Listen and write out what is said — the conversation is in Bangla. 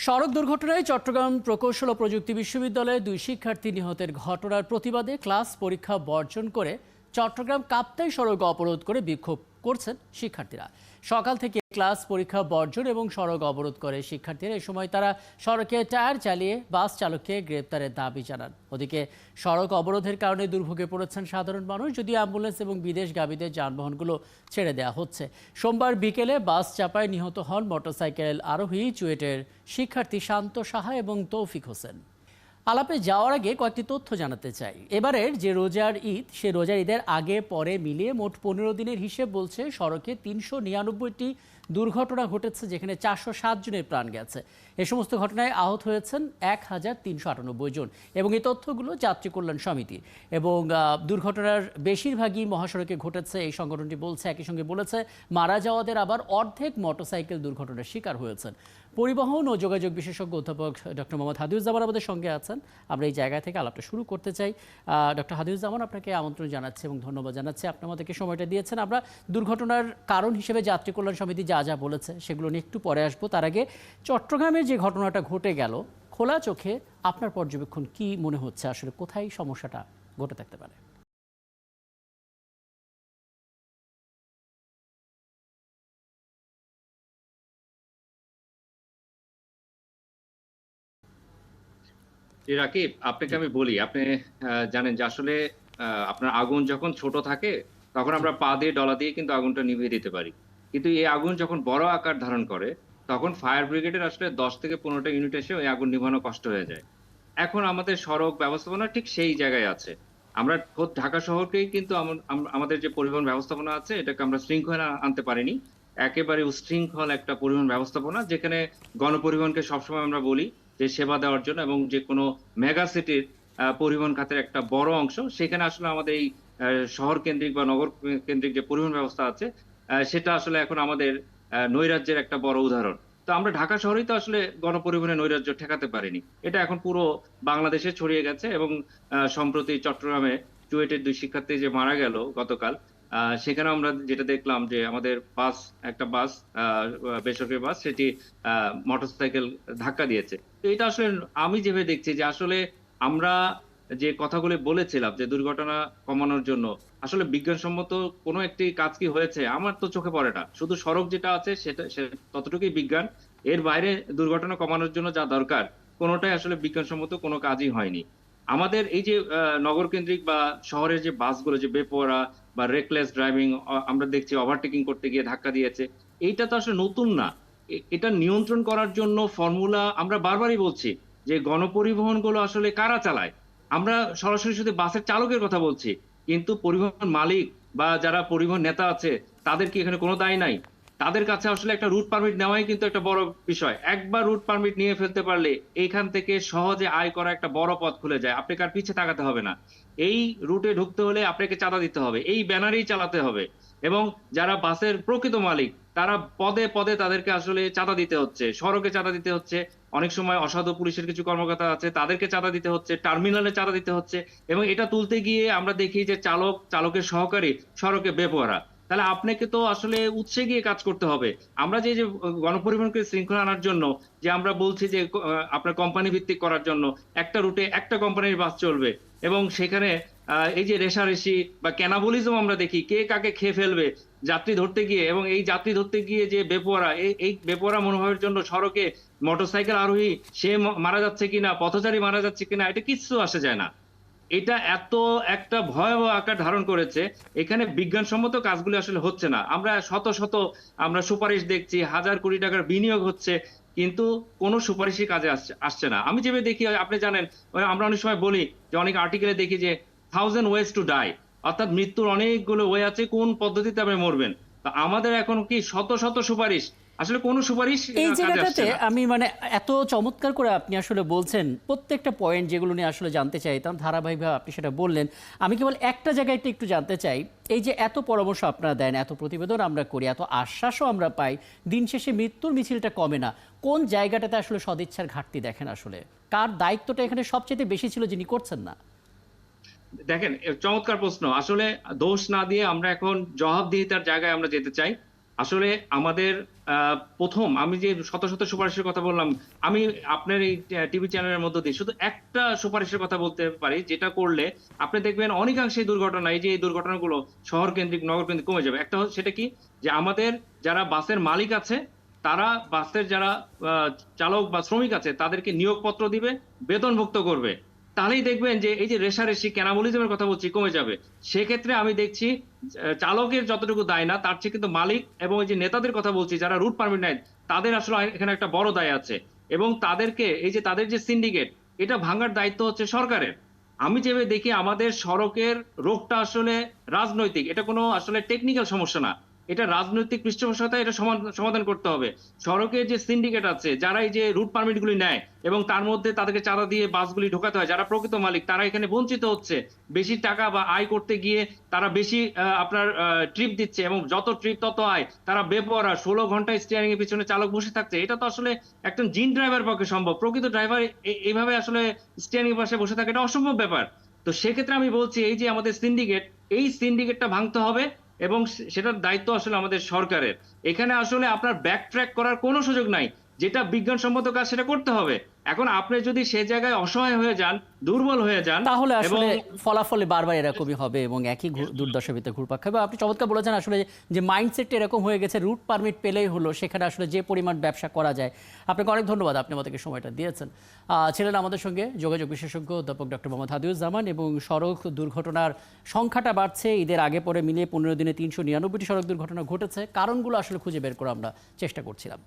সড়ক দুর্ঘটনায় চট্টগ্রাম প্রকৌশল ও প্রযুক্তি বিশ্ববিদ্যালয়ে 2 শিক্ষার্থী নিহতের ঘটনার প্রতিবাদে ক্লাস পরীক্ষা বর্জন করে চট্টগ্রাম কাপ্তাই সড়ক অবরোধ করে বিক্ষোভ করছেন শিক্ষার্থীরা। সকাল থেকে ক্লাস পরীক্ষা বর্জন এবং সড়ক অবরোধ করে শিক্ষার্থীরা। এই সময় তারা সড়কে টায়ার চালিয়ে বাস চালককে গ্রেপ্তারের দাবি জানান। ওদিকে সড়ক অবরোধের কারণে দুর্ভোগে পড়েছেন সাধারণ মানুষ, যদিও অ্যাম্বুলেন্স এবং বিদেশগামীদের যানবাহনগুলো ছেড়ে দেওয়া হচ্ছে। সোমবার বিকেলে বাস চাপায় নিহত হন মোটরসাইকেল আরোহী চুয়েটের শিক্ষার্থী শান্ত সাহা এবং তৌফিক হোসেন। আলাপে যাওয়ার আগে কয়েকটি তথ্য জানাতে চাই। এবারের যে রোজার ঈদ, সে রোজার ঈদের আগে পরে মিলিয়ে মোট 15 দিনের হিসেব বলছে সড়কে 399টি দুর্ঘটনা ঘটেছে, যেখানে 407 জনের প্রাণ গেছে। এ সমস্ত ঘটনায় আহত হয়েছেন 1398 জন এবং এই তথ্যগুলো যাত্রী কল্যাণ সমিতি। এবং দুর্ঘটনার বেশিরভাগই মহাসড়কে ঘটেছে এই সংগঠনটি বলছে। একই সঙ্গে বলেছে মারা যাওয়াদের আবার অর্ধেক মোটরসাইকেল দুর্ঘটনার শিকার হয়েছেন। পরিবহন ও যোগাযোগ বিশেষজ্ঞ অধ্যাপক ডক্টর মোহাম্মদ হাদিউজ্জামান আমাদের সঙ্গে আছেন। আমরা এই জায়গা থেকে আলাপটা শুরু করতে চাই। ডক্টর হাদিউজ্জামান, আপনাকে আমন্ত্রণ জানাচ্ছি এবং ধন্যবাদ জানাচ্ছি, আপনি আমাদেরকে সময়টা দিয়েছেন। আমরা দুর্ঘটনার কারণ হিসেবে যাত্রী কল্যাণ সমিতি যা যা বলেছে সেগুলো নিয়ে একটু পরে আসবো। তার আগে চট্টগ্রামের যে ঘটনাটা ঘটে গেল, খোলা চোখে আপনার পর্যবেক্ষণ কি মনে হচ্ছে, আসলে কোথায় সমস্যাটা ঘটে থাকতে পারে? রাকিব, আপনাকে আমি বলি, আপনি জানেন যে আসলে আপনার আগুন যখন ছোট থাকে তখন আমরা পা দিয়ে ডলা দিয়ে কিন্তু আগুনটা নিভিয়ে দিতে পারি, কিন্তু এই আগুন যখন বড় আকার ধারণ করে তখন ফায়ার ব্রিগেডের আসলে 10 থেকে 15টা ইউনিট এসে ওই আগুন নিভানো কষ্ট হয়ে যায়। এখন আমাদের সড়ক ব্যবস্থাপনা ঠিক সেই জায়গায় আছে। আমরা খোদ ঢাকা শহরকেই কিন্তু আমাদের যে পরিবহন ব্যবস্থাপনা আছে এটাকে আমরা শৃঙ্খলা আনতে পারিনি। একেবারে উচ্ছৃঙ্খল একটা পরিবহন ব্যবস্থাপনা, যেখানে গণপরিবহনকে সবসময় আমরা বলি যে সেবা দেওয়ার জন্য, এবং যে কোনো মেগা সিটির পরিবহন খাতের একটা বড় অংশ, সেখানে আসলে আমাদের এই শহর কেন্দ্রিক বা নগর কেন্দ্রিক যে পরিবহন ব্যবস্থা আছে সেটা আসলে এখন আমাদের নৈরাজ্যের একটা বড় উদাহরণ। তো আমরা ঢাকা শহরেই তো আসলে গণপরিবহনের নৈরাজ্য ঠেকাতে পারিনি। এটা এখন পুরো বাংলাদেশে ছড়িয়ে গেছে, এবং সম্প্রতি চট্টগ্রামে চুয়েটের 2 শিক্ষার্থী যে মারা গেল গতকাল, সেখানে আমরা যেটা দেখলাম যে আমাদের একটা বাস, বেসরকারি বাস, সেটি মোটরসাইকেল ধাক্কা দিয়েছে। তো এটা আসলে আমি যেভাবে দেখছি যে আসলে আমরা যে কথাগুলো বলেছিলাম যে দুর্ঘটনা কমানোর জন্য আসলে বিজ্ঞানসম্মত কোনো একটি কাজ কি হয়েছে আমার তো চোখে পড়ে না। শুধু সড়ক যেটা আছে সেটা ততটুকুই বিজ্ঞান। এর বাইরে দুর্ঘটনা কমানোর জন্য যা দরকার কোনোটাই আসলে বিজ্ঞানসম্মত কোনো কাজই হয়নি। আমাদের এই যে নগর কেন্দ্রিক বা শহরের যে বাসগুলো যে বেপরোয়া বা রেকলেস ড্রাইভিং, আমরা দেখছি ওভারটেকিং করতে গিয়ে ধাক্কা দিয়েছে, এইটা তো আসলে নতুন না। এটা নিয়ন্ত্রণ করার জন্য ফর্মুলা আমরা বারবারই বলছি যে গণপরিবহন গুলো আসলে কারা চালায়। আমরা সরাসরি শুধু বাসের চালকের কথা বলছি, কিন্তু পরিবহন মালিক বা যারা পরিবহন নেতা আছে তাদের কি এখানে কোনো দায় নাই? তাদের কাছে আসলে একটা রুট পারমিট নেওয়াই কিন্তু একটা বড় বিষয়। একবার রুট পারমিট নিয়ে ফেলতে পারলে এইখান থেকে সহজে আয় করা একটা বড় পথ খুলে যায়। আপনাকে আর পিছে তাকাতে হবে না। এই রুটে ঢুকতে হলে আপনাকে চাঁদা দিতে হবে, এই ব্যানারেই চালাতে হবে। এবং যারা বাসের প্রকৃত মালিক তারা পদে পদে তাদেরকে আসলে চাঁদা দিতে হচ্ছে, সড়কে চাঁদা দিতে হচ্ছে। অনেক সময় অসাধু পুলিশের কিছু কর্মকর্তা আছে, তাদেরকে চাঁদা দিতে হচ্ছে, টার্মিনালে চাঁদা দিতে হচ্ছে। এবং এটা তুলতে গিয়ে আমরা দেখি যে চালকের সহকারী সড়কে বেপরোয়া। তাহলে আপনাকে তো আসলে উৎসে গিয়ে কাজ করতে হবে। আমরা যে গণপরিবহনকে শৃঙ্খলা আনার জন্য যে আমরা বলছি যে আপনার কোম্পানি ভিত্তিক করার জন্য একটা রুটে একটা কোম্পানির বাস চলবে, এবং সেখানে এই যে রেষারেষি বা ক্যানাবলিজম আমরা দেখি, কে কাকে খেয়ে ফেলবে যাত্রী ধরতে গিয়ে, এবং এই যাত্রী ধরতে গিয়ে যে বেপরোয়া, এই বেপরোয়া মনোভাবের জন্য সড়কে মোটরসাইকেল আরোহী সে মারা যাচ্ছে কিনা, পথচারী মারা যাচ্ছে কিনা, এটা কিচ্ছু আসে যায় না। এটা এত একটা ভয়াবহ আকার ধারণ করেছে, এখানে বিজ্ঞানসম্মত কাজগুলো আসলে হচ্ছে না। আমরা শত শত আমরা সুপারিশ দেখছি, হাজার কোটি টাকার বিনিয়োগ হচ্ছে, কিন্তু কোনো সুপারিশই কাজে আসছে না। আমি যেভাবে দেখি, আপনি জানেন, আমরা অনেক সময় বলি যে অনেক আর্টিকেলে দেখি যে 1000 ওয়েজ টু ডাই, অর্থাৎ মৃত্যুর অনেকগুলো ওয়ে আছে, কোন পদ্ধতিতে আপনি মরবেন। তো আমাদের এখন কি শত শত সুপারিশ, আসলে কোনো সুপারিশ এই কাজে আসছে জায়গাটাতে না। আমি এত চমৎকার করে আপনি আসলে বলছেন, প্রত্যেকটা পয়েন্ট যেগুলো নিয়ে আসলে জানতে চাইতাম ধারাবাহিকভাবে আপনি সেটা বললেন। আমি কেবল একটা জায়গায় একটু জানতে চাই, এই যে এত পরামর্শ আপনারা দেন, এত প্রতিবেদন আমরা করি, এত আশ্বাসও আমরা পাই, দিন শেষে মৃত্যুর মিছিলটা কমে না। কোন জায়গাটাতে আসলে সদিচ্ছার ঘাটতি দেখেন? আসলে কার দায়িত্বটা এখানে সবচেয়ে বেশি ছিল যিনি করছেন না? দেখেন, চমৎকার প্রশ্ন। আসলে দোষ না দিয়ে আমরা এখন জবাবদিহিতার জায়গায় আমরা যেতে চাই। আসলে আমাদের প্রথম আমি যে শত শত সুপারিশের কথা বললাম, আমি আপনার এই টিভি চ্যানেলের মধ্য দিয়ে শুধু একটা সুপারিশের কথা বলতে পারি, যেটা করলে আপনি দেখবেন অনেকাংশে দুর্ঘটনা, এই যে এই দুর্ঘটনাগুলো শহর কেন্দ্রিক নগর কেন্দ্রিক কমে যাবে। একটা সেটা কি, যে আমাদের যারা বাসের মালিক আছে তারা বাসের যারা চালক বা শ্রমিক আছে তাদেরকে নিয়োগপত্র দিবে, বেতনভুক্ত করবে। তাহলেই দেখবেন যে এই যে রেষারেষি ক্যানাবলিজমের কথা বলছি কমে যাবে। সেক্ষেত্রে আমি দেখছি চালকের যতটুকু দায় না, তার চেয়ে কিন্তু মালিক এবং এই যে নেতাদের কথা বলছি যারা রুট পারমিট নেয়, তাদের আসলে এখানে একটা বড় দায় আছে। এবং তাদেরকে এই যে তাদের যে সিন্ডিকেট, এটা ভাঙার দায়িত্ব হচ্ছে সরকারের। আমি যেভাবে দেখি আমাদের সড়কের রোগটা আসলে রাজনৈতিক, এটা কোনো আসলে টেকনিক্যাল সমস্যা না, এটা রাজনৈতিক পৃষ্ঠপোষকতায় এটা সমাধান করতে হবে। সড়কের যে সিন্ডিকেট আছে, যারা এই যে রুট পারমিট গুলি নেয় এবং তার মধ্যে তাদেরকে চাঁদা দিয়ে বাসগুলি ঢোকাতে হয়, যারা প্রকৃত মালিক তারা এখানে বঞ্চিত হচ্ছে। বেশি টাকা বা আয় করতে গিয়ে তারা বেশি আপনার ট্রিপ দিচ্ছে, এবং যত ট্রিপ তত আয়। তারা বেপরোয়া 16 ঘন্টায় স্টিয়ারিং এর পিছনে চালক বসে থাকছে। এটা তো আসলে একজন জিন ড্রাইভার পক্ষে সম্ভব, প্রকৃত ড্রাইভার এইভাবে আসলে স্টিয়ারিং এর পাশে বসে থাকে, এটা অসম্ভব ব্যাপার। তো সেক্ষেত্রে আমি বলছি এই যে আমাদের সিন্ডিকেট, এই সিন্ডিকেটটা ভাঙতে হবে, এবং সেটার দায়িত্ব আসলে আমাদের সরকারের। এখানে আসলে আপনার ব্যাক ট্র্যাক করার কোনো সুযোগ নাই। যেটা বিজ্ঞানসম্মত কাজ সেটা করতে হবে। এখন আপনি যদি সে জায়গায় অসহায় হয়ে যান, দুর্বল হয়ে যান, তাহলে এবং আসলে ফলাফলে বারবার এরকমই হবে এবং একই দুর্দশার ভিতরে ঘুরপাক খাবে। আপনি চমৎকার বলেছেন আসলে যে মাইন্ডসেটটা এরকম হয়ে গেছে, রুট পারমিট পেলেই হলো, সেখানে আসলে যে পরিমাণ ব্যবসা করা যায়। আপনাকে অনেক ধন্যবাদ, আপনি আমাদেরকে সময়টা দিয়েছেন। ছিলেন আমাদের সঙ্গে যোগাযোগ বিশেষজ্ঞ অধ্যাপক ডক্টর মোহাম্মদ হাদিউজ্জামান। এবং সড়ক দুর্ঘটনার সংখ্যাটা বাড়ছে, ঈদের আগে পরে মিলিয়ে 15 দিনে 399টি সড়ক দুর্ঘটনা ঘটেছে। কারণগুলো আসলে খুঁজে বের করে আমরা চেষ্টা করছিলাম।